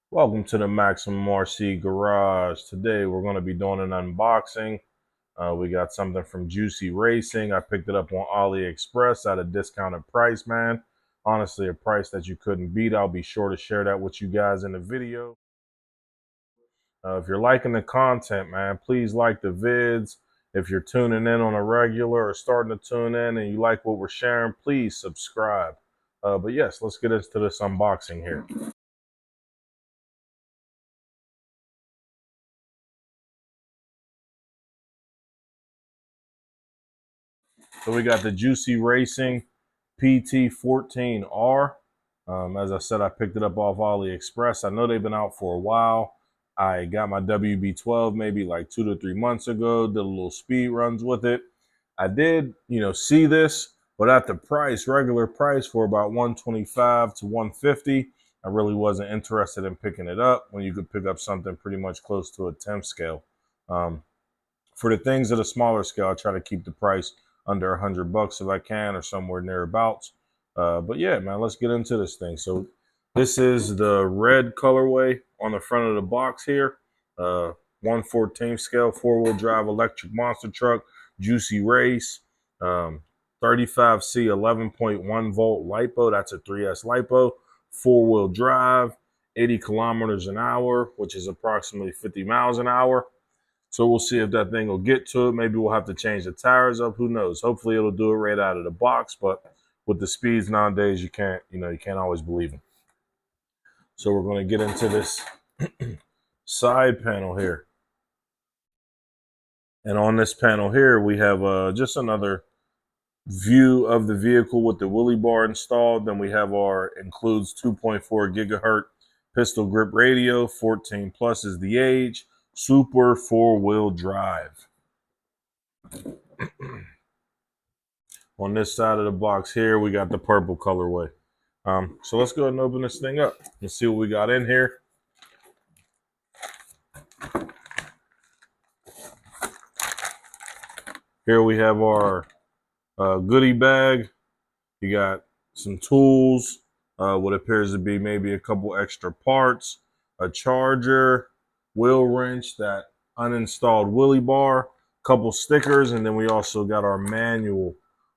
Welcome to the Maximum RC Garage. Today we're going to be doing an unboxing. We got something from Jiusi Racing. I picked it up on AliExpress at a discounted price, man. Honestly, a price that you couldn't beat. I'll be sure to share that with you guys in the video. If you're liking the content, man, please like the vids. If you're tuning in on a regular or starting to tune in and you like what we're sharing, please subscribe. But yes, let's get into this unboxing here. So we got the Jiusi Racing PT14R. As I said, I picked it up off AliExpress. I know they've been out for a while. I got my WB12 maybe like 2 to 3 months ago, did a little speed runs with it. I did, see this, but at the price, regular price for about 125 to 150, I really wasn't interested in picking it up when you could pick up something pretty much close to a 10th scale. Um, for the things at a smaller scale, I try to keep the price under $100 if I can, or somewhere nearabouts. But yeah, man, let's get into this thing. So this is the red colorway on the front of the box here. 1/14 scale, 4-wheel drive electric monster truck, Jiusi Race, 35C 11.1 volt LiPo. That's a 3S LiPo, 4-wheel drive, 80 kilometers an hour, which is approximately 50 miles an hour. So we'll see if that thing will get to it. Maybe we'll have to change the tires up. Who knows? Hopefully it'll do it right out of the box. But with the speeds nowadays, you can't always believe them. So we're going to get into this side panel here. And on this panel here, we have just another view of the vehicle with the wheelie bar installed. Then we have our includes 2.4 gigahertz pistol grip radio. 14 plus is the age. Super 4-wheel drive. On this side of the box here, we got the purple colorway. So let's go ahead and open this thing up and see what we got in here. Here we have our goodie bag. You got some tools, what appears to be maybe a couple extra parts, a charger, wheel wrench, that uninstalled wheelie bar, couple stickers, and then we also got our manual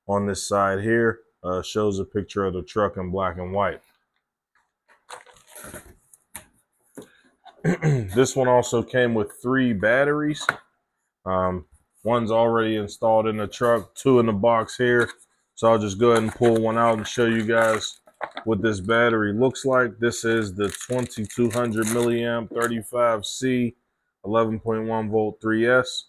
on this side here. Shows a picture of the truck in black and white. This one also came with 3 batteries. One's already installed in the truck, 2 in the box here. So I'll just go ahead and pull one out and show you guys what this battery looks like. This is the 2200 milliamp 35C 11.1 volt 3S.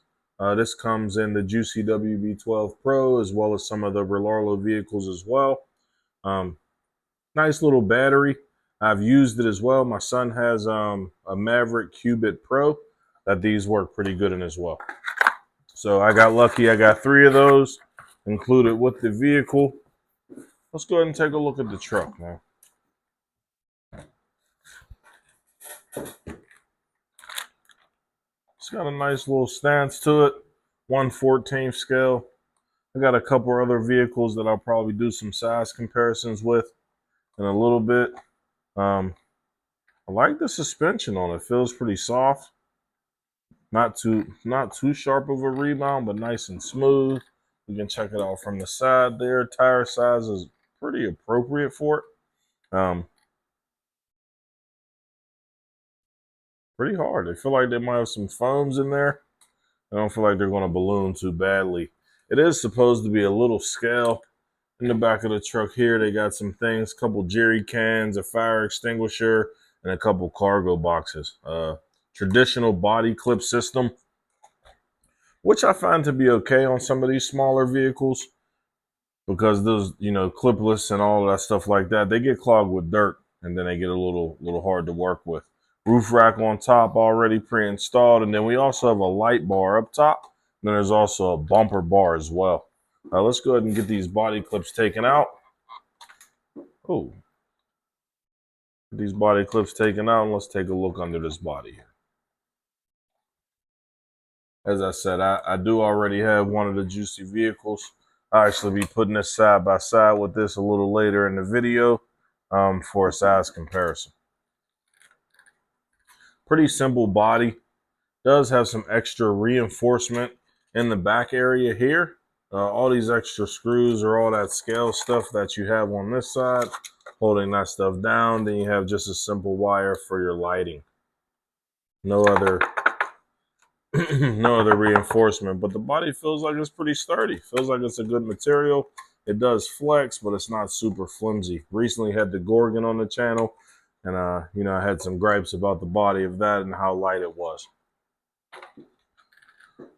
This comes in the Jiusi WB12 Pro as well as some of the Relarlo vehicles as well. Nice little battery. I've used it as well. My son has a Maverick Qubit Pro that these work pretty good in as well. So I got lucky. I got 3 of those included with the vehicle. Let's go ahead and take a look at the truck, man. It's got a nice little stance to it. 1/14 scale. I got a couple other vehicles that I'll probably do some size comparisons with in a little bit. I like the suspension on it. Feels pretty soft. Not too sharp of a rebound, but nice and smooth. You can check it out from the side there. Tire size is pretty appropriate for it. Pretty hard. I feel like they might have some foams in there. I don't feel like they're going to balloon too badly. It is supposed to be a little scale. In the back of the truck here, they got some things, a couple jerry cans, a fire extinguisher, and a couple cargo boxes. Traditional body clip system, which I find to be okay on some of these smaller vehicles because those, clipless and all of that stuff like that, they get clogged with dirt and then they get a little hard to work with. Roof rack on top already pre-installed, and then we also have a light bar up top. And then there's also a bumper bar as well. Let's go ahead and get these body clips taken out. Oh, these body clips taken out, and let's take a look under this body here. As I said, I do already have one of the Jiusi vehicles. I'll actually be putting this side by side with this a little later in the video for a size comparison. Pretty simple body. Does have some extra reinforcement in the back area here. All these extra screws are all that scale stuff that you have on this side, holding that stuff down. Then you have just a simple wire for your lighting. No other no other reinforcement, but the body feels like it's pretty sturdy. Feels like it's a good material. It does flex, but it's not super flimsy. Recently had the Gorgon on the channel, and you know, I had some gripes about the body of that and how light it was.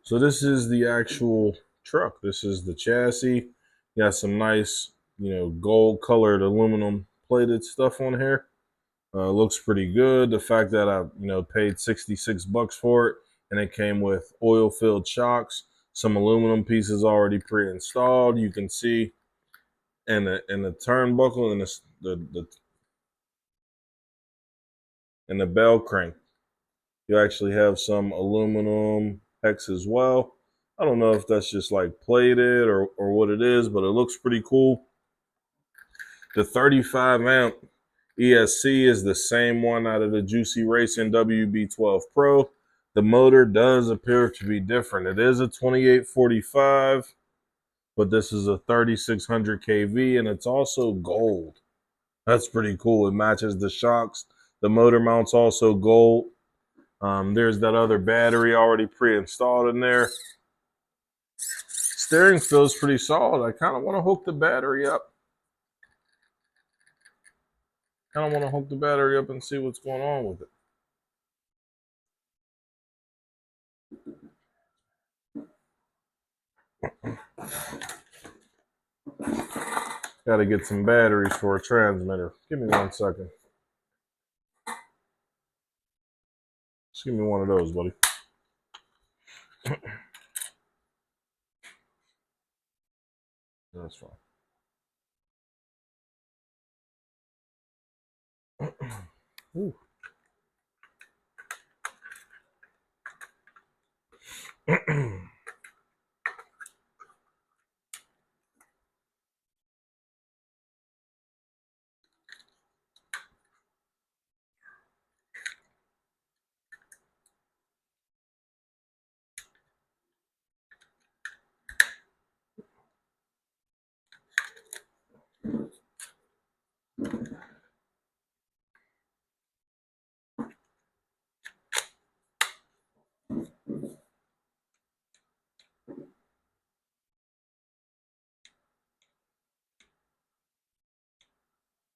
So this is the actual truck. This is the chassis. Got some nice, you know, gold colored aluminum plated stuff on here. Looks pretty good. The fact that I, you know, paid 66 bucks for it, and it came with oil filled shocks, some aluminum pieces already pre-installed. You can see in the turnbuckle and the bell crank, you actually have some aluminum hex as well. I don't know if that's just like plated or what it is, but it looks pretty cool. The 35 amp ESC is the same one out of the Jiusi Race and WB12 Pro. The motor does appear to be different. It is a 2845, but this is a 3600 kV, and it's also gold. That's pretty cool. It matches the shocks. The motor mount's also gold. There's that other battery already pre-installed in there. Steering feels pretty solid. I kind of want to hook the battery up. And see what's going on with it. Got to get some batteries for a transmitter. Give me 1 second. Just give me one of those, buddy. That's fine. Ooh.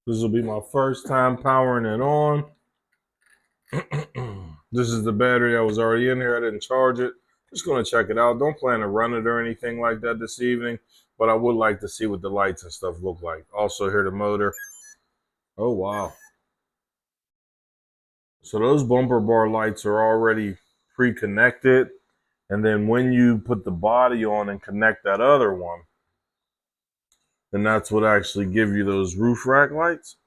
This will be my first time powering it on. This is the battery that was already in here. I didn't charge it. Just going to check it out. Don't plan to run it or anything like that this evening, but I would like to see what the lights and stuff look like. Also hear the motor. Oh, wow. So those bumper bar lights are already pre-connected. And then when you put the body on and connect that other one, then that's what actually give you those roof rack lights.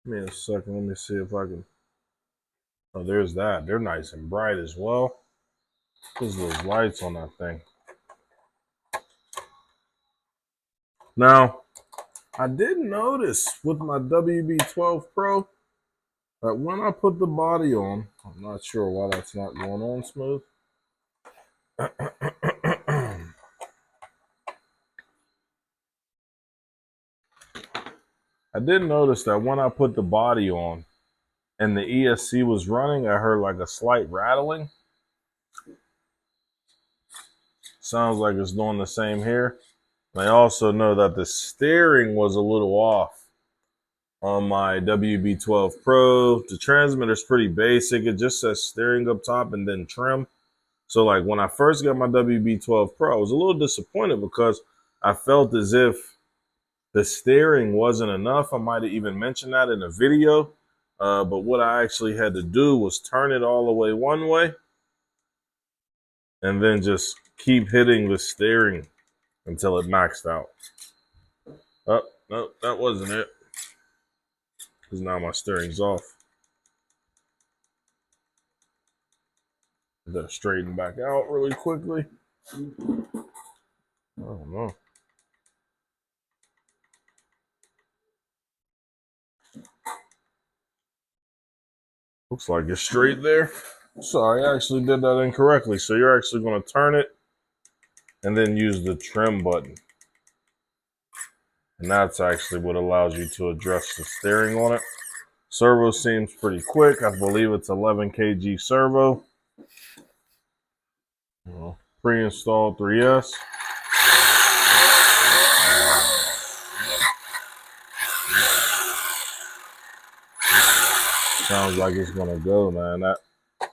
Give me a second. Let me see if I can. Oh, there's that. They're nice and bright as well. There's those lights on that thing. Now, I did notice with my WB12 Pro that when I put the body on, I'm not sure why that's not going on smooth. I did notice that when I put the body on and the ESC was running, I heard like a slight rattling. Sounds like it's doing the same here. And I also know that the steering was a little off on my WB12 Pro. The transmitter's pretty basic. It just says steering up top and then trim. So like when I first got my WB12 Pro, I was a little disappointed because I felt as if the steering wasn't enough. I might have even mentioned that in a video. But what I actually had to do was turn it all the way one way and then just keep hitting the steering until it maxed out. Oh, no, that wasn't it. Because now my steering's off. Gotta straighten back out really quickly. I don't know. Looks like it's straight there. Sorry, I actually did that incorrectly. So you're actually going to turn it and then use the trim button. And that's actually what allows you to adjust the steering on it. Servo seems pretty quick. I believe it's 11 kg servo. Pre-installed 3S. Sounds like it's gonna go, man.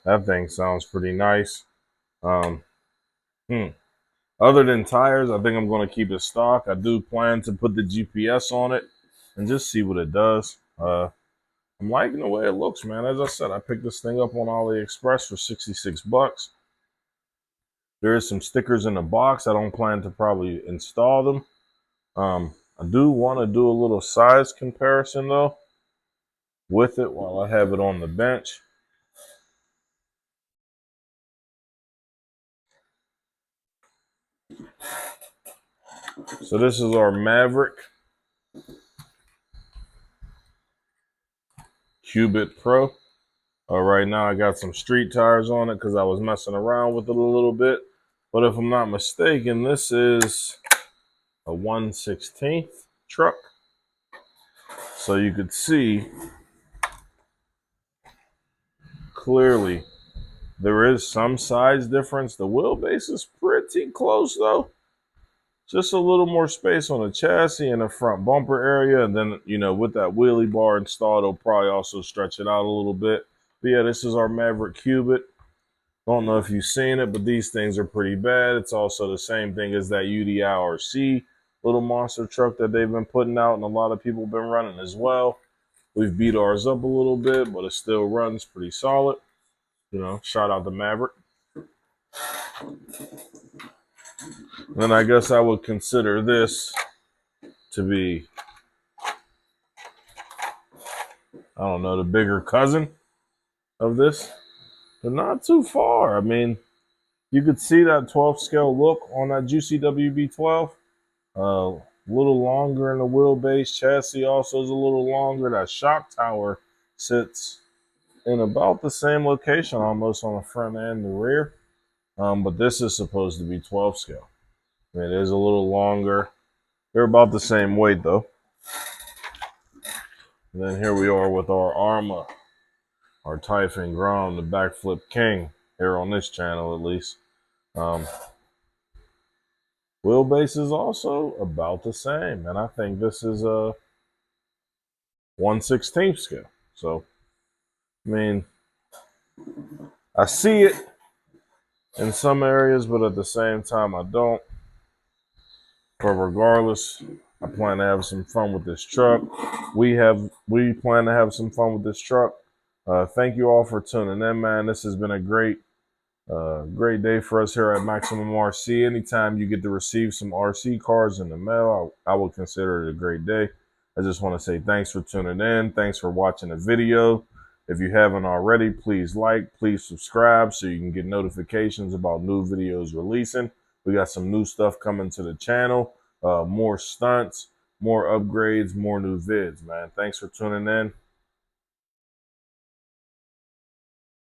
That thing sounds pretty nice. Other than tires, I think I'm gonna keep it stock. I do plan to put the GPS on it and just see what it does. I'm liking the way it looks, man. As I said, I picked this thing up on AliExpress for 66 bucks. There is some stickers in the box. I don't plan to probably install them. I do want to do a little size comparison though with it while I have it on the bench. So this is our Maverick Cubit Pro. Right now I got some street tires on it because I was messing around with it a little bit. But if I'm not mistaken, this is a 1/16 truck. So you could see clearly there is some size difference. The wheelbase is pretty close though. Just a little more space on the chassis and the front bumper area. And then, you know, with that wheelie bar installed, it'll probably also stretch it out a little bit. But yeah, this is our Maverick Cubit. Don't know if you've seen it, but these things are pretty bad. It's also the same thing as that UDI-RC little monster truck that they've been putting out, and a lot of people have been running as well. We've beat ours up a little bit, but it still runs pretty solid. You know, shout out to Maverick. Then I guess I would consider this to be, I don't know, the bigger cousin of this, but not too far. I mean, you could see that 12 scale look on that Jiusi WB12. A little longer in the wheelbase. Chassis also is a little longer. That shock tower sits in about the same location, almost on the front and the rear. But this is supposed to be 12 scale. It is a little longer. They're about the same weight though. And then here we are with our Arma, our Typhon Grom, the backflip king, here on this channel at least. Wheelbase is also about the same, and I think this is a 1/16 scale. So, I mean, I see it in some areas, but at the same time, I don't. But regardless, I plan to have some fun with this truck. We plan to have some fun with this truck. Thank you all for tuning in, man. This has been a great day for us here at Maximum RC. Anytime you get to receive some RC cars in the mail, I would consider it a great day. I just want to say thanks for tuning in. Thanks for watching the video. If you haven't already, please like, please subscribe so you can get notifications about new videos releasing. We got some new stuff coming to the channel, more stunts, more upgrades, more new vids, man. Thanks for tuning in.